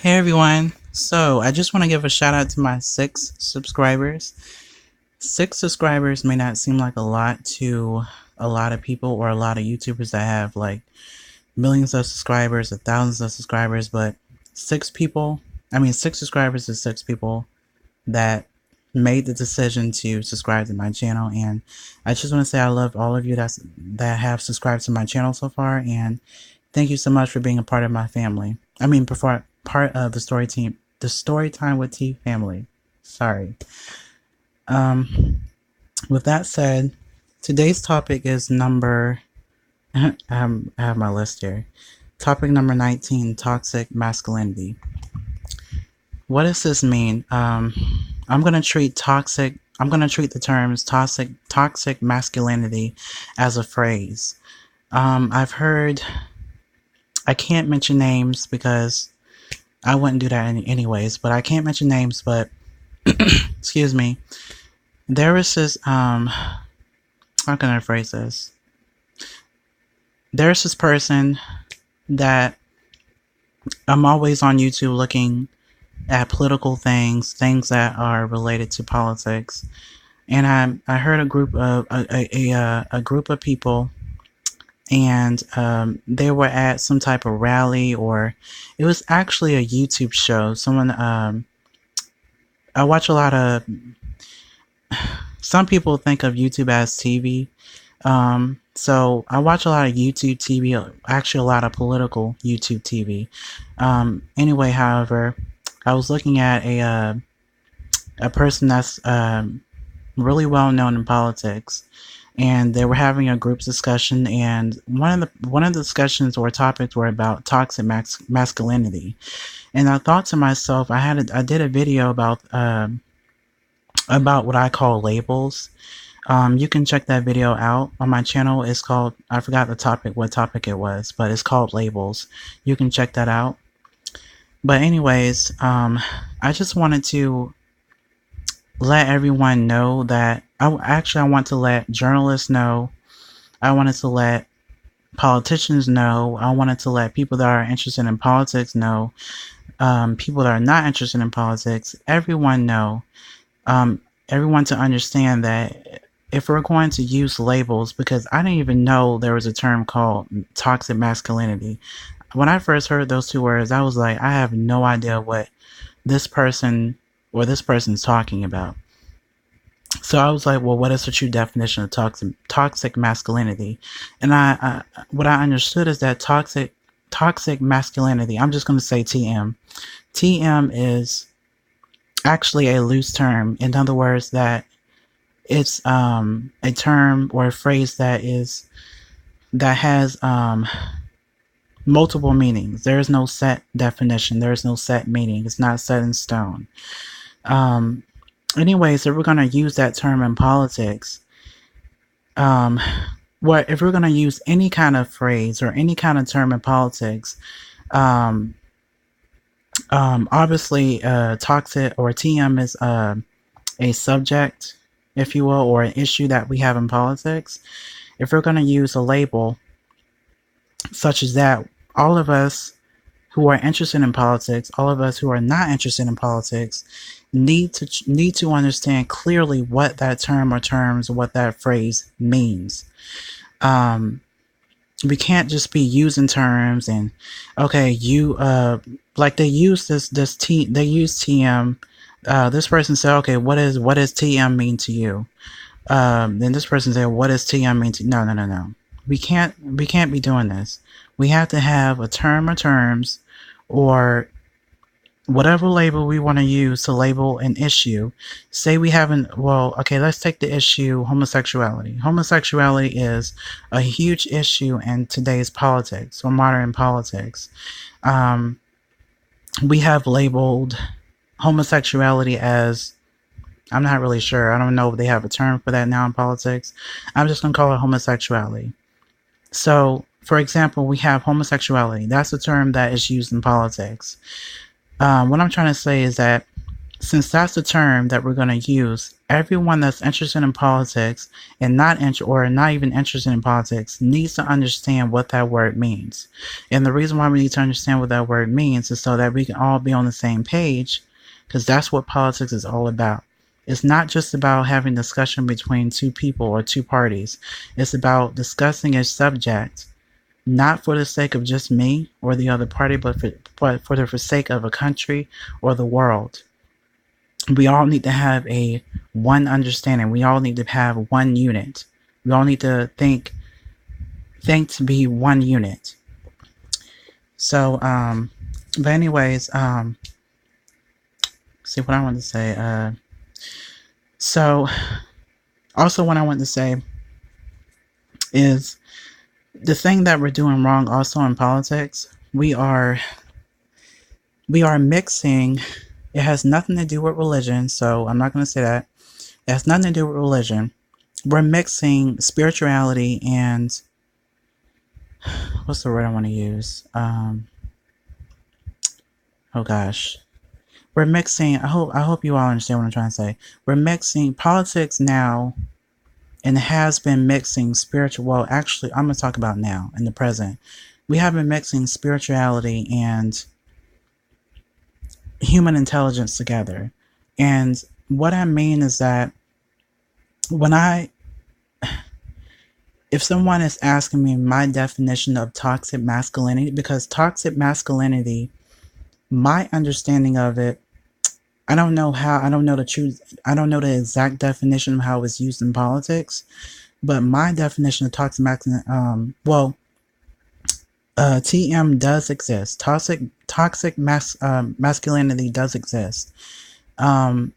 Hey everyone. So I just want to give a shout out to my 6 subscribers. 6 subscribers may not seem like a lot to a lot of people or a lot of YouTubers that have like millions of subscribers or thousands of subscribers, but 6 people, 6 subscribers is 6 people that made the decision to subscribe to my channel. And I just want to say I love all of you that have subscribed to my channel so far, and thank you so much for being a part of my family. Before part of the story time with T family. Sorry. With that said, today's topic is number. I have my list here. Topic number 19: toxic masculinity. What does this mean? I'm gonna treat the terms toxic masculinity as a phrase. I've heard. I can't mention names because I wouldn't do that anyways. But I can't mention names. But excuse me. There was this. How can I phrase this? There's this person that I'm always on YouTube looking at political things that are related to politics, and I heard a group of people, and they were at some type of rally, or it was actually a YouTube show. I watch a lot of. Some people think of YouTube as TV. So I watch a lot of YouTube TV, actually a lot of political YouTube TV. Anyway, however, I was looking at a person that's really well known in politics, and they were having a group discussion, and one of the discussions or topics were about toxic masculinity. And I thought to myself, I did a video about what I call labels. You can check that video out on my channel. It's called, I forgot what topic it was, but it's called labels. You can check that out. But anyways, I just wanted to let everyone know that I want to let journalists know. I wanted to let politicians know. I wanted to let people that are interested in politics know. People that are not interested in politics, everyone know. Everyone to understand that if we're going to use labels, because I didn't even know there was a term called toxic masculinity. When I first heard those 2 words, I was like, I have no idea what this person's talking about. So I was like, well, what is the true definition of toxic masculinity? And what I understood is that toxic masculinity, I'm just going to say TM. TM is actually a loose term. In other words, that it's a term or a phrase that has multiple meanings. There is no set definition. There is no set meaning. It's not set in stone. Anyways, if we're going to use that term in politics, if we're going to use any kind of phrase or any kind of term in politics, obviously, toxic or TM is a subject, if you will, or an issue that we have in politics. If we're going to use a label such as that, all of us who are interested in politics, all of us who are not interested in politics, need to understand clearly what that term or terms, what that phrase means. We can't just be using terms and okay, like they use they use TM. This person said, okay, what does TM mean to you? Then this person said, what does TM mean to you? No. We can't be doing this. We have to have a term or terms or whatever label we want to use to label an issue. Say we haven't, well, okay, let's take the issue homosexuality. Homosexuality is a huge issue in today's politics or modern politics. We have labeled homosexuality as, I'm not really sure. I don't know if they have a term for that now in politics. I'm just going to call it homosexuality. So, for example, we have homosexuality. That's a term that is used in politics. What I'm trying to say is that since that's the term that we're going to use, everyone that's interested in politics and not even interested in politics needs to understand what that word means. And the reason why we need to understand what that word means is so that we can all be on the same page, because that's what politics is all about. It's not just about having discussion between two people or two parties. It's about discussing a subject, not for the sake of just me or the other party, but for the sake of a country or the world. We all need to have a one understanding. We all need to have one unit. We all need to think to be one unit. So, but anyways, see what I want to say. So also what I want to say is the thing that we're doing wrong also in politics. We are mixing. It has nothing to do with religion, so I'm not going to say that. It has nothing to do with religion. We're mixing spirituality and what's the word I want to use? Oh gosh. We're mixing, I hope you all understand what I'm trying to say. We're mixing politics now and has been mixing spiritual, well, actually, I'm going to talk about now in the present. We have been mixing spirituality and human intelligence together. And what I mean is that if someone is asking me my definition of toxic masculinity, because toxic masculinity, my understanding of it, I don't know the exact definition of how it's used in politics, but my definition of toxic masculinity, TM does exist. Toxic masculinity does exist. And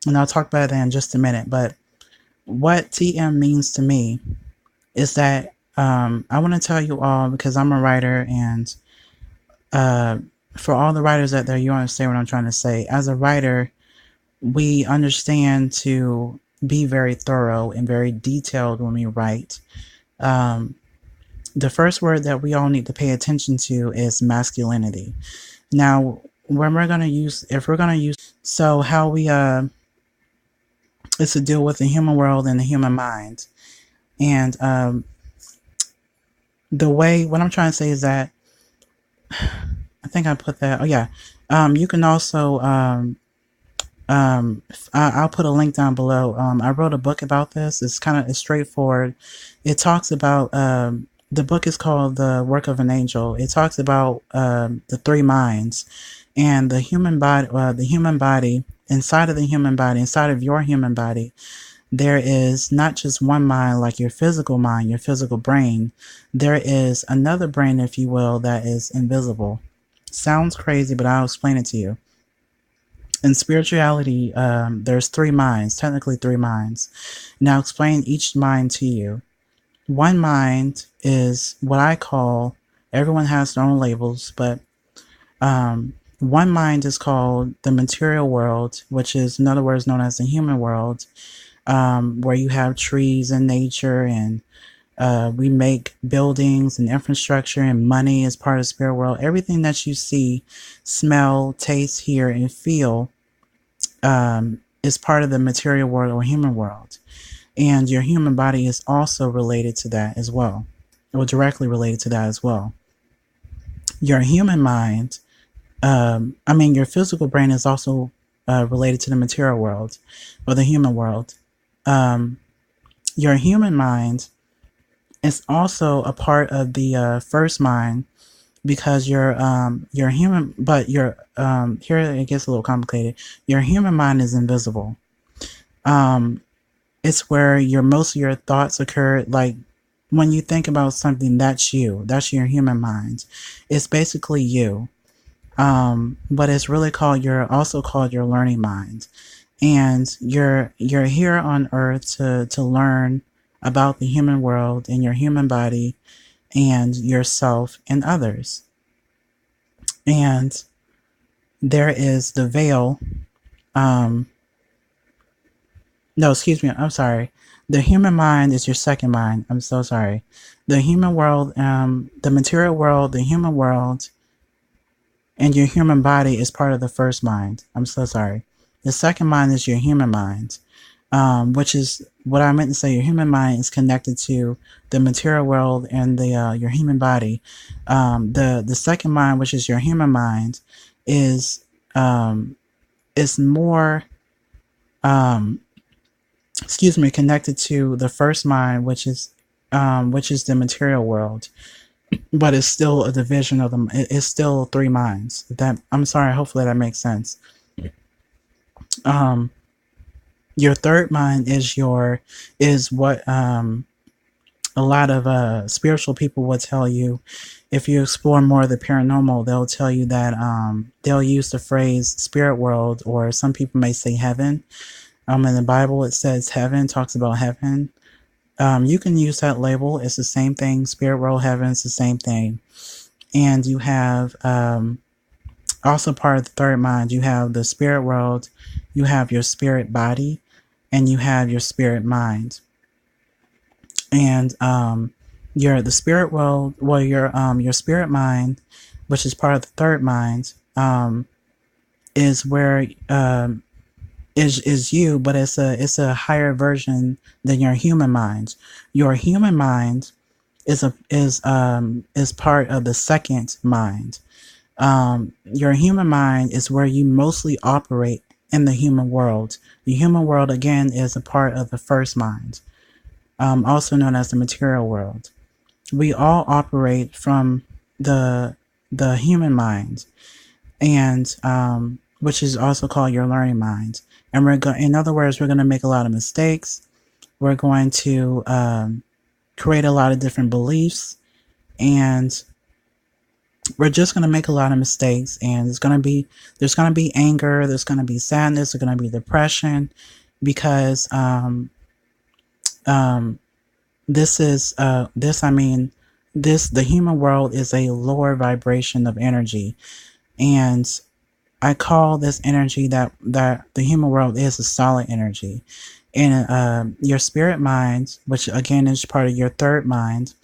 I'll talk about that in just a minute. But what TM means to me is that I want to tell you all, because I'm a writer, and for all the writers out there, you understand what I'm trying to say. As a writer, we understand to be very thorough and very detailed when we write. The first word that we all need to pay attention to is masculinity. Now, when we're going to use, so how we, it's to deal with the human world and the human mind. And the way, what I'm trying to say is that, I think I put that, oh yeah, you can also, I'll put a link down below. I wrote a book about this. It's straightforward. It talks about, the book is called The Work of an Angel. It talks about the three minds and the human body. Inside of the human body, inside of your human body, there is not just one mind, like your physical mind, your physical brain. There is another brain, if you will, that is invisible. Sounds crazy, but I'll explain it to you. In spirituality, there's three minds, technically three minds. Now, explain each mind to you. One mind is what I call, everyone has their own labels, but one mind is called the material world, which is, in other words, known as the human world, where you have trees and nature, and we make buildings and infrastructure, and money is part of the spirit world. Everything that you see, smell, taste, hear, and feel is part of the material world or human world. And your human body is also related to that as well, or directly related to that as well. Your human mind, your physical brain is also related to the material world or the human world. Your human mind is also a part of the first mind, because your human, but your here it gets a little complicated. Your human mind is invisible. It's where most of your thoughts occur. Like when you think about something, that's you. That's your human mind. It's basically you. But it's really also called your learning mind. And you're here on earth to learn about the human world and your human body and yourself and others. And there is the veil. No, excuse me. I'm sorry. The human mind is your second mind. I'm so sorry. The human world, the material world, the human world, and your human body is part of the first mind. I'm so sorry. The second mind is your human mind, which is what I meant to say. Your human mind is connected to the material world and the your human body. The second mind, which is your human mind, is more excuse me, connected to the first mind, which is the material world, but it's still a division of them. It's still three minds. That I'm sorry. Hopefully that makes sense. Um, your third mind is what a lot of spiritual people will tell you. If you explore more of the paranormal, they'll tell you that they'll use the phrase spirit world, or some people may say heaven. In the Bible, it says heaven, talks about heaven. You can use that label. It's the same thing. Spirit world, heaven, it's the same thing. And you have also part of the third mind. You have the spirit world, you have your spirit body, and you have your spirit mind. And the spirit world, well, your spirit mind, which is part of the third mind, is where is you, but it's a higher version than your human mind. Your human mind is part of the second mind. Your human mind is where you mostly operate in the human world. The human world, again, is a part of the first mind, also known as the material world. We all operate from the human mind, and which is also called your learning mind. And in other words, we're going to make a lot of mistakes. We're going to create a lot of different beliefs, and we're just going to make a lot of mistakes. And there's going to be anger, there's going to be sadness, there's going to be depression, because the human world is a lower vibration of energy, and I call this energy that the human world is a solid energy. And your spirit mind, which again is part of your third mind,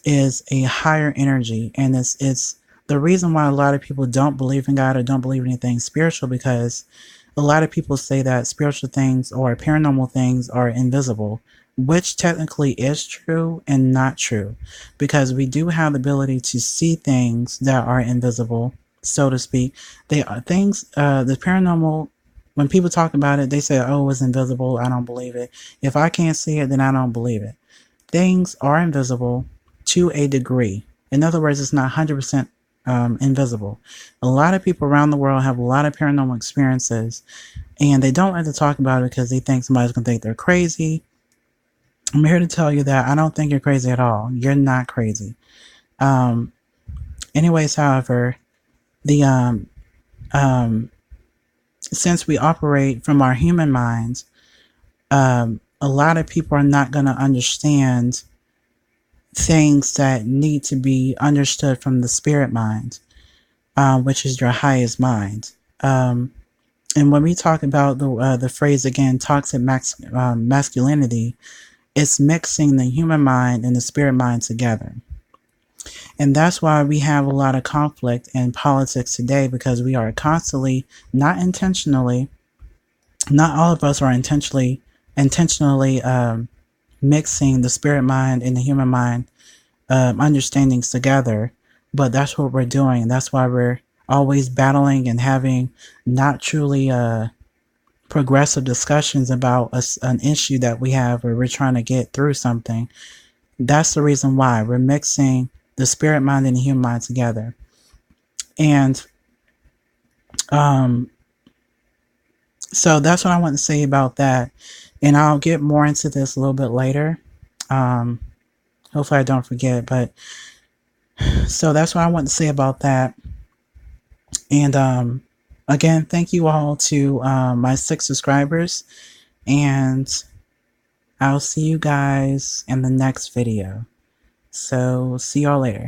is a higher energy. And it's the reason why a lot of people don't believe in God or don't believe in anything spiritual, because a lot of people say that spiritual things or paranormal things are invisible, which technically is true and not true, because we do have the ability to see things that are invisible, so to speak. They are things, the paranormal, when people talk about it, they say, oh, it's invisible. I don't believe it. If I can't see it, then I don't believe it. Things are invisible to a degree. In other words, it's not 100% invisible. A lot of people around the world have a lot of paranormal experiences, and they don't like to talk about it because they think somebody's going to think they're crazy. I'm here to tell you that I don't think you're crazy at all. You're not crazy. Anyways, however, the since we operate from our human minds, a lot of people are not going to understand things that need to be understood from the spirit mind, which is your highest mind. And when we talk about the phrase again, toxic masculinity, it's mixing the human mind and the spirit mind together. And that's why we have a lot of conflict in politics today, because we are constantly, not intentionally, not all of us are intentionally mixing the spirit mind and the human mind understandings together. But that's what we're doing. That's why we're always battling and having not truly progressive discussions about an issue that we have, where we're trying to get through something. That's the reason why we're mixing the spirit mind and the human mind together. And so that's what I want to say about that. And I'll get more into this a little bit later. Hopefully I don't forget. But so that's what I want to say about that. And again, thank you all to my 6 subscribers. And I'll see you guys in the next video. So see y'all later.